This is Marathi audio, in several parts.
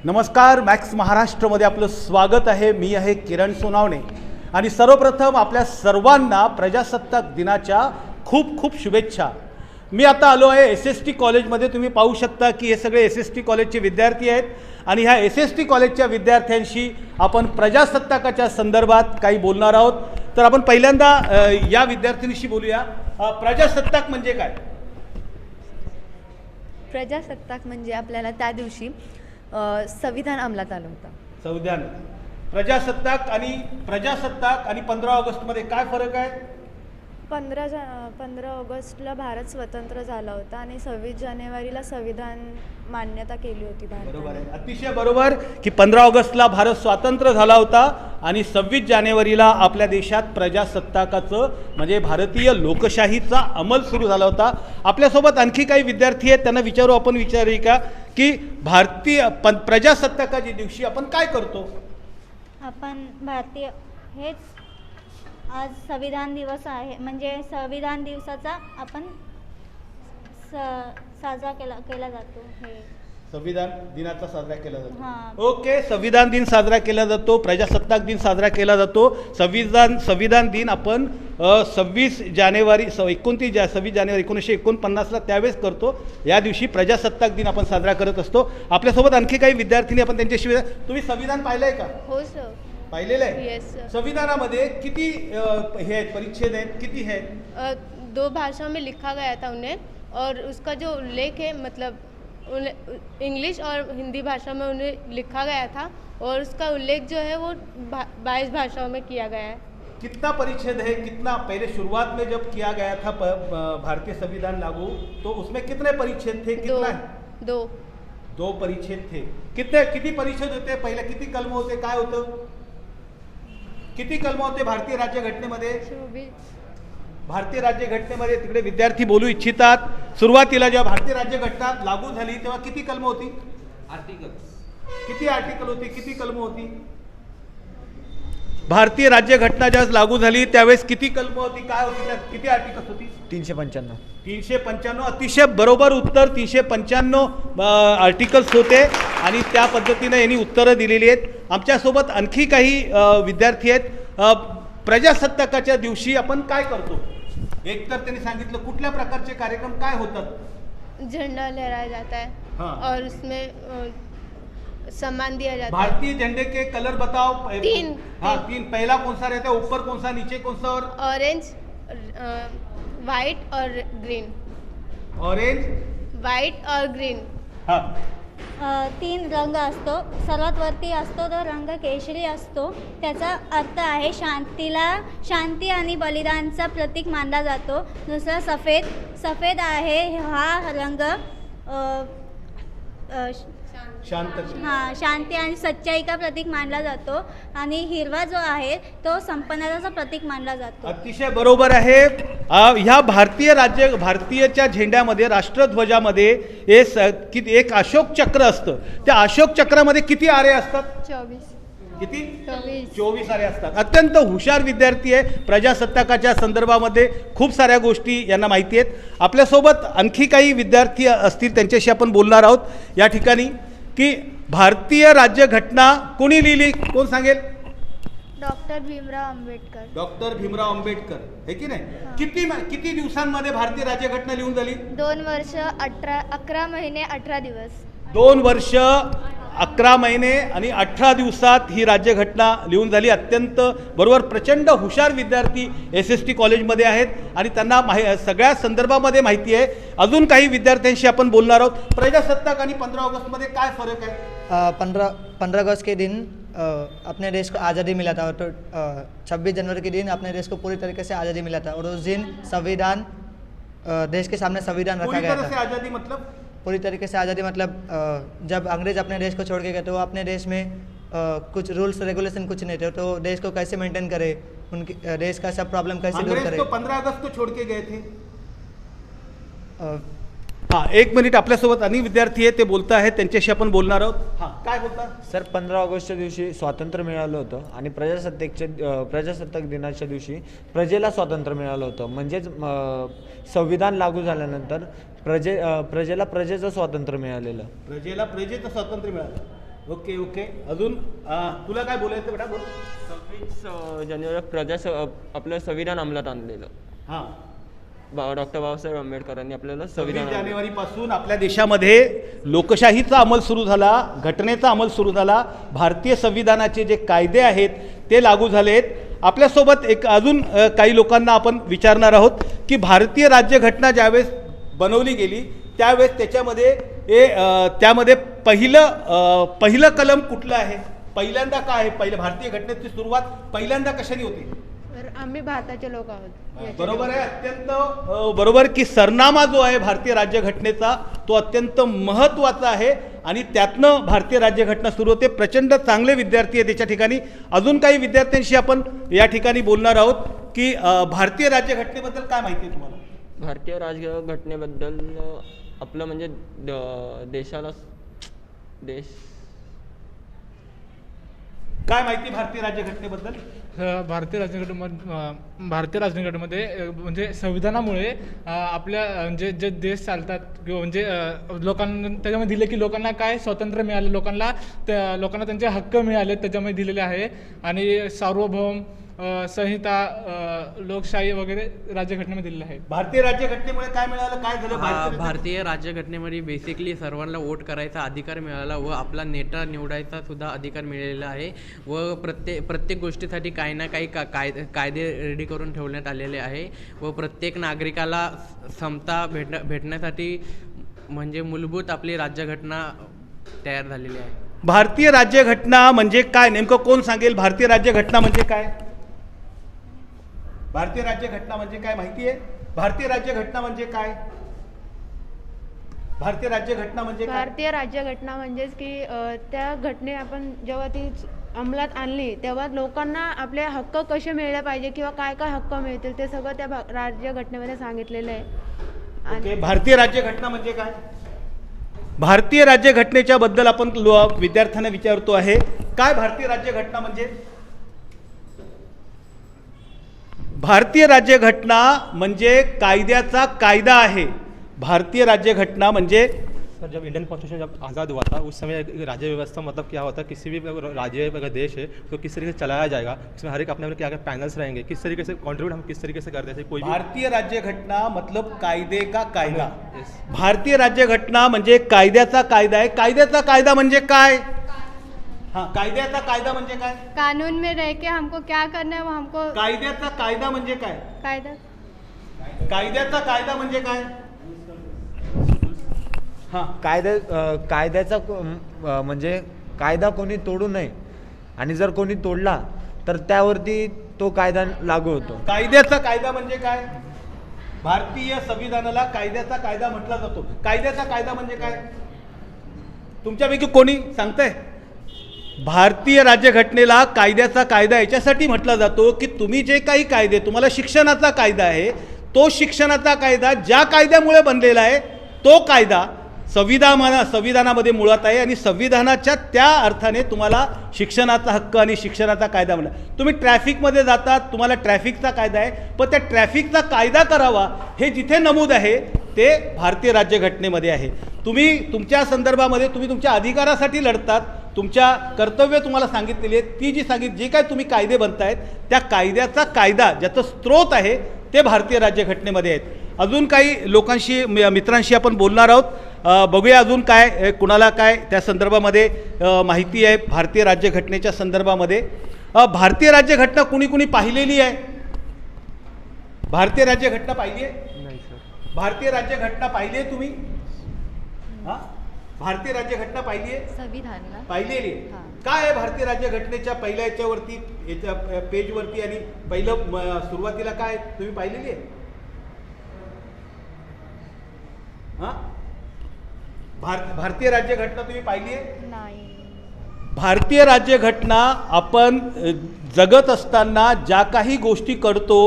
नमस्कार, मॅक्स महाराष्ट्रमध्ये आपलं स्वागत आहे. मी आहे किरण सोनावणे आणि सर्वप्रथम आपल्या सर्वांना प्रजासत्ताक दिनाच्या खूप खूप शुभेच्छा. मी आता आलो आहे SST कॉलेजमध्ये. तुम्ही पाहू शकता की हे सगळे SST कॉलेजचे विद्यार्थी आहेत आणि ह्या SST कॉलेजच्या विद्यार्थ्यांशी आपण प्रजासत्ताकाच्या संदर्भात काही बोलणार आहोत. तर आपण पहिल्यांदा या विद्यार्थिनीशी बोलूया. प्रजासत्ताक म्हणजे काय? प्रजासत्ताक म्हणजे आपल्याला त्या दिवशी संविधान अंमलात आलं होतं. संविधान. प्रजासत्ताक आणि 15 ऑगस्टमध्ये काय फरक आहे? 15 ऑगस्टला भारत स्वतंत्र झाला होता आणि 26 जानेवारीला संविधान मान्यता केली होती भारताने. बरोबर आहे, अतिशय बरोबर की 15 ऑगस्टला भारत स्वातंत्र्य झाला होता आणि 26 जानेवारीला आपल्या देशात प्रजासत्ताकाचं म्हणजे भारतीय लोकशाहीचा अंमल सुरू झाला होता. आपल्यासोबत आणखी काही विद्यार्थी आहेत, त्यांना विचारू आपण. विचारू का की भारतीय प्रजासत्ताकाच्या दिवशी आपण काय करतो? आपण भारतीय हेच आज संविधान दिवस आहे, म्हणजे संविधान दिवसाचा आपण साजरा केला जातो. हे संविधान दिनाचा साजरा केला जातो. हां. ओके, संविधान दिन साजरा केला जातो, प्रजासत्ताक दिन साजरा केला जातो. संविधान दिन आपण 26 जानेवारी 1949ला त्यावेळेस करतो. या दिवशी प्रजासत्ताक दिन आपण साजरा करत असतो. आपल्यासोबत आणखी काही विद्यार्थींनी आपण त्यांच्याशी. तुम्ही संविधान पाहिलंय का? हो सर. पाहिलेलं आहे. Yes sir. संविधानामध्ये किती हे आहेत, परिच्छेद आहेत, किती आहेत? 2 भाषाओं में लिखा गया था उन्हें, और उसका जो उल्लेख है मतलब इंग्लिश और हिंदी भाषा में उन्हें लिखा गया था, और उसका उल्लेख जो है वो 22 भाषाओं में किया गया है. कितना परिच्छेद है? कितना पहले शुरुआत में जब किया गया था भारतीय संविधान लागू, तो उसमें कितने परिच्छेद थे? कितना है? 2 परिच्छेद थे. किती परिच्छेद होते? पहिले किती कलम होते? काय होतं? किती कलम होते भारतीय राज्यघटनेमध्ये? 24. भारतीय राज्यघटनेमध्ये तिकडे विद्यार्थी बोलू इच्छितात. सुरुवातीला जेव्हा भारतीय राज्यघटना लागू झाली तेव्हा किती कलम होती? किती आर्टिकल होती? किती कलम होती? भारतीय राज्यघटना ज्यावेळेस लागू झाली त्यावेळेस किती कलम होती? काय होती? त्यात किती आर्टिकल्स होती? 355. 355. अतिशय बरोबर उत्तर. 355 आर्टिकल्स होते आणि त्या पद्धतीने यांनी उत्तरं दिलेली आहेत. आमच्यासोबत आणखी काही विद्यार्थी आहेत. प्रजासत्ताकाच्या दिवशी आपण काय करतो? एक तर त्यांनी सांगितलं कुठल्या प्रकारचे कार्यक्रम काय होतात? झंडा लहराया जाता है. हाँ. और उसमें सम्मान दिया जाता है. भारतीय झंडे के कलर बताओ. 3. हाँ, 3. पहला कौन सा रहता है? ऊपर कौन सा, नीचे कौन सा? और ऑरेंज, वाइट और ग्रीन. ऑरेंज, वाइट और ग्रीन. हाँ. 3 रंग असतो. सर्वात वरती असतो तो रंग केशरी असतो. त्याचा अर्थ आहे शांती आणि बलिदानचा प्रतीक मानला जातो. दुसरा सफेद आहे. हा रंग शांती आणि सच्चाईचा प्रतीक मानला जातो. आणि हिरवा जो आहे तो संपन्नतेचा प्रतीक मानला जातो. अतिशय बरोबर आहे. ह्या भारतीयच्या झेंड्यामध्ये, राष्ट्रध्वजामध्ये एक अशोक चक्र असतं. त्या अशोक चक्रामध्ये किती आरे असतात? 24. किती? 24 आरे असतात. अत्यंत हुशार विद्यार्थी आहे. प्रजासत्ताकाच्या संदर्भामध्ये खूप साऱ्या गोष्टी यांना माहिती आहेत. आपल्यासोबत आणखी काही विद्यार्थी असतील, त्यांच्याशी आपण बोलणार आहोत. या ठिकाणी की भारतीय राज्यघटना कोणी लिहिली? कोण सांगेल? डॉक्टर भीमराव आंबेडकर. डॉक्टर भीमराव आंबेडकर, हे की नाही? किती दिवसांमध्ये भारतीय राज्यघटना लिहून झाली? 2 वर्ष 11 महिने 18 दिवस. 2 वर्ष 11 महिने आणि 18 दिवसात ही राज्यघटना लिहून झाली. अत्यंत बरोबर. प्रचंड हुशार विद्यार्थी SST कॉलेजमध्ये आहेत आणि त्यांना सगळ्या संदर्भामध्ये माहिती आहे. अजून काही विद्यार्थ्यांशी आपण बोलणार आहोत. प्रजासत्ताक आणि 15 ऑगस्टमध्ये काय फरक आहे? 15 अगस्त के दिन अपने देश को आज़ादी मिला था, और 26 जनवरी के दिन अपने देश को पूरी तरीके से आज़ादी मिला था. और उस दिन संविधान देश के सामने संविधान रखा गया था. आज़ादी मतलब? पूरी तरीके से आज़ादी मतलब जब अंग्रेज अपने देश को छोड़ के गए तो वो अपने देश में कुछ रूल्स रेगुलेशन कुछ नहीं थे, तो देश को कैसे मेंटेन करे, उनकी देश का सब प्रॉब्लम कैसे दूर करे. तो 15 अगस्त को छोड़ के गए थे. हां, 1 मिनिट. आपल्यासोबत अनेक विद्यार्थी आहेत, ते बोलत आहेत, त्यांच्याशी आपण बोलणार आहोत. हां, काय बोलता? सर, 15 ऑगस्टच्या दिवशी स्वातंत्र्य मिळालं होतं आणि प्रजासत्ताक दिनाच्या दिवशी प्रजेला स्वातंत्र्य मिळालं होतं. म्हणजेच संविधान लागू झाल्यानंतर प्रजेला प्रजेचं स्वातंत्र्य मिळालेलं. प्रजेला प्रजेचं स्वातंत्र्य मिळालं. Okay okay. अजून तुला काय बोलायचं बेटा, बोल. 26 जानेवारी आपलं संविधान अंमलात आणलेलं. हां, डॉक्टर बाबासाहेब आंबेडकरांनी आपल्याला 26 संविधान आणलं. जानेवारीपासून आपल्या देशामध्ये लोकशाहीचा अंमल सुरू झाला, घटनेचा अंमल सुरू झाला, भारतीय संविधानाचे जे कायदे आहेत ते लागू झालेत. आपल्यासोबत एक अजून काही लोकांना आपण विचारणार आहोत की भारतीय राज्यघटना ज्यावेळेस बनवली गेली त्यावेळेस त्यामध्ये पहिलं कलम कुठलं आहे, पहिल्यांदा काय आहे, पहिलं भारतीय घटनेची सुरुवात पहिल्यांदा कशाने होती? तर आम्ही भारताचे लोक आहोत. बरोबर आहे, अत्यंत बरोबर की सरनामा जो आहे भारतीय राज्यघटनेचा तो अत्यंत महत्त्वाचा आहे आणि त्यातनं भारतीय राज्यघटना सुरू होते. प्रचंड चांगले विद्यार्थी आहेत त्याच्या ठिकाणी. अजून काही विद्यार्थ्यांशी आपण या ठिकाणी बोलणार आहोत की भारतीय राज्यघटनेबद्दल काय माहिती आहे तुम्हाला? भारतीय राज्यघटनेबद्दल आपलं म्हणजे देशाला काय माहिती भारतीय राज्यघटनेबद्दल? भारतीय राज्यघटनेमध्ये म्हणजे संविधानामुळे आपल्या म्हणजे जे देश चालतात किंवा म्हणजे लोकांना त्याच्यामध्ये दिले की लोकांना काय स्वातंत्र्य मिळालं, लोकांना त्यांचे हक्क मिळाले त्याच्यामध्ये दिलेले आहे. आणि सार्वभौम संहिता लोकशाही वगैरे राज्यघटनेमध्ये दिलेलं आहे. भारतीय राज्यघटनेमुळे काय मिळालं, काय झालं? भारतीय राज्यघटनेमध्ये बेसिकली सर्वांना वोट करायचा अधिकार मिळाला व आपला नेता निवडायचा सुद्धा अधिकार मिळालेला आहे व प्रत्येक गोष्टीसाठी काही ना काही कायदे रेडी करून ठेवण्यात आलेले आहे व प्रत्येक नागरिकाला समता भेटण्यासाठी म्हणजे मूलभूत आपली राज्यघटना तयार झालेली आहे. भारतीय राज्यघटना म्हणजे काय, नेमकं कोण सांगेल? भारतीय राज्यघटना म्हणजे काय? भारतीय राज्यघटना म्हणजे काय माहिती आहे? भारतीय राज्यघटना म्हणजे काय? भारतीय राज्यघटना म्हणजे काय? भारतीय राज्यघटना म्हणजेच की त्या घटने आपण जेव्हा ती अंमलात आणली तेव्हा लोकांना आपले हक्क कसे मिळले पाहिजे किंवा काय काय हक्क मिळतील ते सगळं त्या राज्यघटनेमध्ये सांगितलेलं आहे. ओके, भारतीय राज्यघटना म्हणजे काय? भारतीय राज्यघटनेच्या बद्दल आपण विद्यार्थ्यांना विचारतो आहे, काय भारतीय राज्यघटना म्हणजे? भारतीय राज्यघटना म्हणजे कायद्याचा कायदा आहे. भारतीय राज्यघटना म्हणजे सर, जब इंडियन कॉन्स्टिट्यूशन जब आज़ाद हुआ था उस समय राज्य व्यवस्था मतलब क्या होता है, किसी भी राज्य अगर देश है तो किस तरीके से चलाया जाएगा, इसमें हर एक अपने अपने क्या क्या पैनल्स रहेंगे, किस तरीके से कंट्रीब्यूट हम किस तरीके से करते हैं कोई भी. भारतीय राज्यघटना मतलब कायदे का कायदा. भारतीय राज्यघटना म्हणजे कायद्याचा कायदा आहे. कायद्याचा कायदा म्हणजे काय? हाँ, कायद्याचा कायदा म्हणजे काय? कानून में रह के हमको क्या करना है वो हमको. कायद्याचा कायदा म्हणजे काय? कायद्याचा कायदा म्हणजे काय? हां, कायद्याचा म्हणजे कायदा कोणी तोडू नये आणि जर कोणी तोडला तर त्यावरती तो कायदा लागू होतो. कायद्याचा कायदा म्हणजे काय? भारतीय संविधानाला कायद्याचा कायदा म्हटला जातो. कायद्याचा कायदा म्हणजे काय? तुमच्यापैकी कोणी सांगताय? भारतीय राज्यघटनेला कायद्याचा कायदा याच्यासाठी म्हटला जातो की तुम्ही जे काही कायदे, तुम्हाला शिक्षणाचा कायदा आहे तो शिक्षणाचा कायदा ज्या कायद्यामुळे बनलेला आहे तो कायदा संविधानामध्ये मुळात आहे आणि संविधानाच्या त्या अर्थाने तुम्हाला शिक्षणाचा हक्क आणि शिक्षणाचा कायदा म्हणा. तुम्ही ट्रॅफिकमध्ये जातात, तुम्हाला ट्रॅफिकचा कायदा आहे, पण त्या ट्रॅफिकचा कायदा करावा हे जिथे नमूद आहे ते भारतीय राज्यघटनेमध्ये आहे. तुम्ही तुमच्या संदर्भामध्ये तुम्ही तुमच्या अधिकारासाठी लढतात, तुमच्या कर्तव्य तुम्हाला सांगितलेली आहेत, ती जी काय तुम्ही कायदे बनतायत त्या कायद्याचा कायदा ज्याचं स्रोत आहे ते भारतीय राज्यघटनेमध्ये आहेत. अजून काही लोकांशी मित्रांशी आपण बोलणार आहोत. बघूया अजून काय कुणाला काय त्या संदर्भामध्ये माहिती आहे भारतीय राज्यघटनेच्या संदर्भामध्ये. भारतीय राज्यघटना कुणी कुणी पाहिलेली आहे? भारतीय राज्यघटना पाहिली आहे? नाही सर. भारतीय राज्यघटना पाहिली आहे तुम्ही? हां, भारतीय राज्यघटना पाहिली आहे? संविधानला पाहिलेली आहे. काय आहे भारतीय राज्यघटनेच्या पहिल्या याच्यावरती, याच्या पेजवरती आणि पहिलं सुरुवातीला काय तुम्ही पाहिलेली आहे? हां, भारतीय राज्यघटना तुम्ही पाहिली आहे? नाही. भारतीय राज्यघटना आपण जगत असताना ज्या काही गोष्टी करतो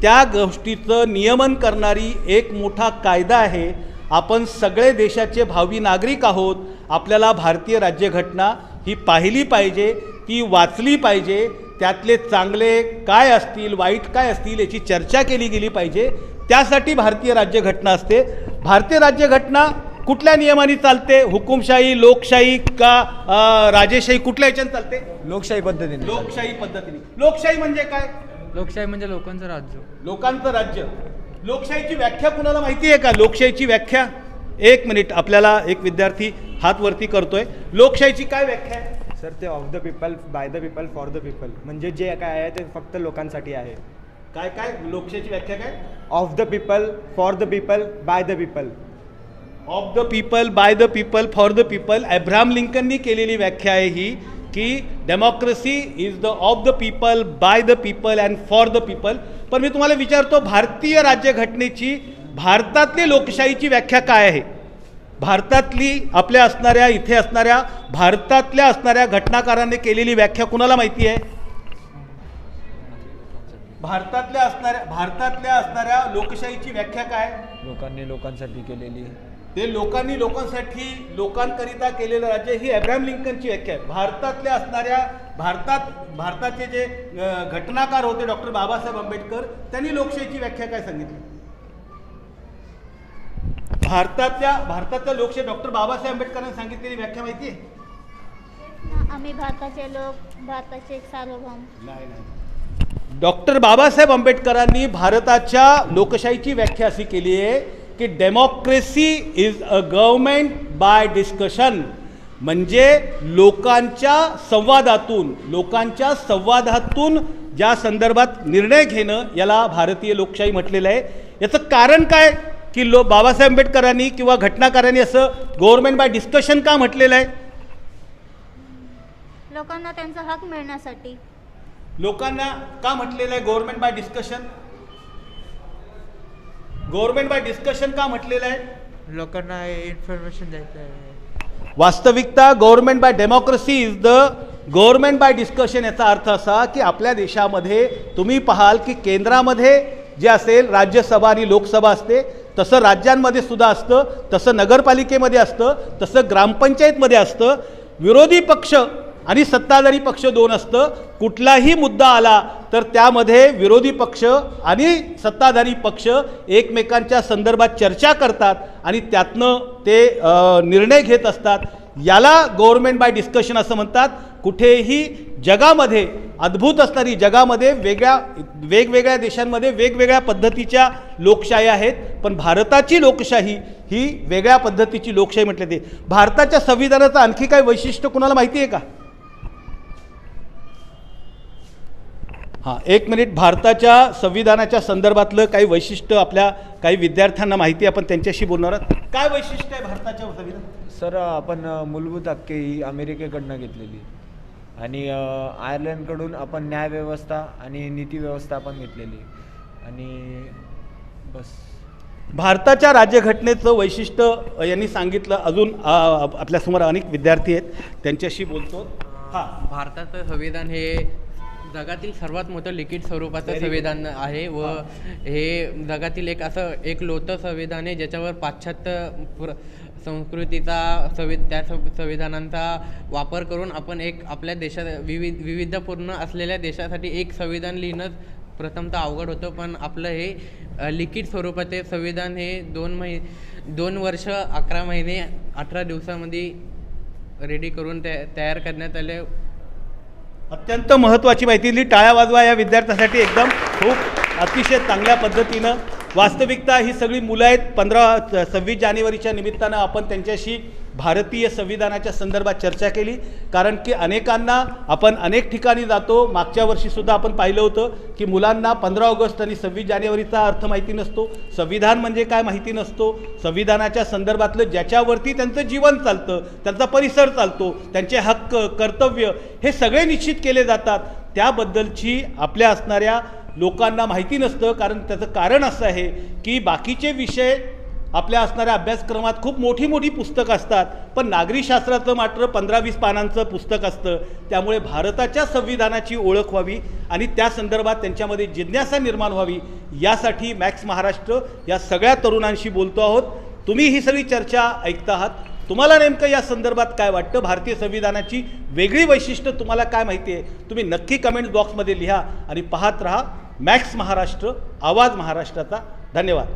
त्या गोष्टीचं नियमन करणारी एक मोठा कायदा आहे. आपण सगळे देशाचे भावी नागरिक आहोत. आपल्याला भारतीय राज्यघटना ही पाहिली पाहिजे, ती वाचली पाहिजे, त्यातले चांगले काय असतील, वाईट काय असतील याची चर्चा केली गेली पाहिजे. त्यासाठी भारतीय राज्यघटना असते. भारतीय राज्यघटना कुठल्या नियमाने चालते? हुकुमशाही, लोकशाही का राजेशाही? कुठल्या ह्याच्याने चालते? लोकशाही पद्धतीने. लोकशाही पद्धतीने. लोकशाही म्हणजे काय? लोकशाही म्हणजे लोकांचं राज्य. लोकांचं राज्य. लोकशाहीची व्याख्या कुणाला माहिती आहे का? लोकशाहीची व्याख्या, एक मिनिट, आपल्याला एक विद्यार्थी हात वरती करतोय. लोकशाहीची काय व्याख्या आहे? सर ते of the people, by the people, for the people, म्हणजे जे काय आहे ते फक्त लोकांसाठी आहे. काय काय लोकशाहीची व्याख्या काय? Of the people, for the people, by the people. Of the people, by the people, for the people. Abraham लिंकननी केलेली व्याख्या आहे ही, की democracy is the of the people, by the people and for the people. पण मी तुम्हाला विचारतो, भारतीय राज्यघटनेची भारतातली लोकशाहीची व्याख्या काय आहे? भारतातली आपल्या असणाऱ्या, इथे असणाऱ्या, भारतातल्या असणाऱ्या घटनाकारांनी केलेली व्याख्या कुणाला माहिती आहे? भारतातल्या असणाऱ्या लोकशाहीची व्याख्या काय? लोकांनी लोकांसाठी केलेली. ते लोकांनी लोकांसाठी, लोकांकरिता केलेलं राज्य, ही अब्राहम लिंकनची व्याख्या आहे. भारतातल्या असणाऱ्या, भारताचे जे घटनाकार होते डॉक्टर बाबासाहेब आंबेडकर, त्यांनी लोकशाहीची व्याख्या काय सांगितली? भारतातल्या लोकशाही डॉक्टर बाबासाहेब आंबेडकरांनी सांगितलेली व्याख्या माहिती आहे? आम्ही भारताचे लोक, भारताचे सार्वभौम. नाही. डॉक्टर बाबासाहेब आंबेडकरांनी भारताच्या लोकशाहीची व्याख्या अशी केली आहे की democracy is a government by discussion, म्हणजे लोकांच्या संवादातून ज्या संदर्भात निर्णय घेणं, याला भारतीय लोकशाही म्हटलेलं आहे. याचं कारण काय की बाबासाहेब आंबेडकरांनी किंवा घटनाकारांनी असं गव्हर्नमेंट बाय डिस्कशन का म्हटलेलं आहे? लोकांना त्यांचा हक मिळण्यासाठी. लोकांना का म्हटलेलं आहे government by discussion? Government by discussion का म्हटलेलं आहे? लोकांना इन्फॉर्मेशन द्यायचं आहे. वास्तविकता government by democracy is the government by discussion. याचा अर्थ असा की आपल्या देशामध्ये तुम्ही पाहाल की केंद्रामध्ये जे असेल राज्यसभा आणि लोकसभा असते, तसं राज्यांमध्ये सुद्धा असतं, तसं नगरपालिकेमध्ये असतं, तसं ग्रामपंचायतमध्ये असतं. विरोधी पक्ष आणि सत्ताधारी पक्ष दोन असतं. कुठलाही मुद्दा आला तर त्यामध्ये विरोधी पक्ष आणि सत्ताधारी पक्ष एकमेकांच्या संदर्भात चर्चा करतात आणि त्यातनं ते निर्णय घेत असतात. याला गव्हर्नमेंट बाय डिस्कशन असं म्हणतात. कुठेही जगामध्ये अद्भुत असणारी, जगामध्ये वेगवेगळ्या देशांमध्ये वेगवेगळ्या पद्धतीच्या लोकशाही आहेत, पण भारताची लोकशाही ही वेगळ्या पद्धतीची लोकशाही म्हटली जाते. भारताच्या संविधानाचं आणखी काही वैशिष्ट्य कुणाला माहिती आहे का? हां, एक मिनिट. भारताच्या संविधानाच्या संदर्भातलं काही वैशिष्ट्य आपल्या काही विद्यार्थ्यांना माहिती आहे, आपण त्यांच्याशी बोलणार आहोत. काय वैशिष्ट्य आहे भारताच्या संविधान? सर, आपण मूलभूत हक्के ही अमेरिकेकडनं घेतलेली आणि आयर्लंडकडून आपण न्यायव्यवस्था आणि नीतिव्यवस्था आपण घेतलेली आणि बस. भारताच्या राज्यघटनेचं वैशिष्ट्य यांनी सांगितलं. अजून आपल्यासमोर अनेक विद्यार्थी आहेत, त्यांच्याशी बोलतो. हां, भारताचं संविधान हे जगातील सर्वात मोठं लिखित स्वरूपाचं संविधान आहे व हे जगातील एक लोतं संविधान आहे ज्याच्यावर पाश्चात्य संस्कृतीचा त्या संविधानांचा वापर करून आपण एक आपल्या देशात विविधपूर्ण असलेल्या देशासाठी एक संविधान लिहिणं प्रथमतः अवघड होतं. पण आपलं हे लिखित स्वरूपाचे संविधान हे 2 वर्ष 11 महिने 18 दिवसामध्ये रेडी करून तयार करण्यात आले. अत्यंत महत्त्वाची माहिती दिली. टाळ्या वाजवा या विद्यार्थ्यासाठी. एकदम खूप अतिशय चांगल्या पद्धतीनं. वास्तविकता ही सगळी मुलं आहेत. 26 जानेवारीच्या निमित्तानं आपण त्यांच्याशी भारतीय संविधानाच्या संदर्भात चर्चा केली, कारण की अनेकांना आपण अनेक ठिकाणी जातो. मागच्या वर्षीसुद्धा आपण पाहिलं होतं की मुलांना 15 ऑगस्ट आणि 26 जानेवारीचा अर्थ माहिती नसतो, संविधान म्हणजे काय माहिती नसतो. संविधानाच्या संदर्भातलं ज्याच्यावरती त्यांचं जीवन चालतं, त्यांचा परिसर चालतो, त्यांचे हक्क, कर्तव्य हे सगळे निश्चित केले जातात, त्याबद्दलची आपल्या असणाऱ्या लोकांना माहिती नसतं. कारण त्याचं कारण असं आहे की बाकीचे विषय आपल्या असणाऱ्या अभ्यासक्रमात खूप मोठी पुस्तकं असतात, पण नागरिकशास्त्राचं मात्र 15-20 पानांचं पुस्तक असतं. त्यामुळे भारताच्या संविधानाची ओळख व्हावी आणि त्या संदर्भात त्यांच्यामध्ये जिज्ञासा निर्माण व्हावी, यासाठी मॅक्स महाराष्ट्र या सगळ्या तरुणांशी बोलतो आहोत. तुम्ही ही सगळी चर्चा ऐकता आहात. तुम्हाला नेमकं या संदर्भात काय वाटतं? भारतीय संविधानाची वेगळी वैशिष्ट्य तुम्हाला काय माहिती आहे? तुम्ही नक्की कमेंट बॉक्समध्ये लिहा आणि पाहत रहा मॅक्स महाराष्ट्र, आवाज महाराष्ट्राचा. धन्यवाद.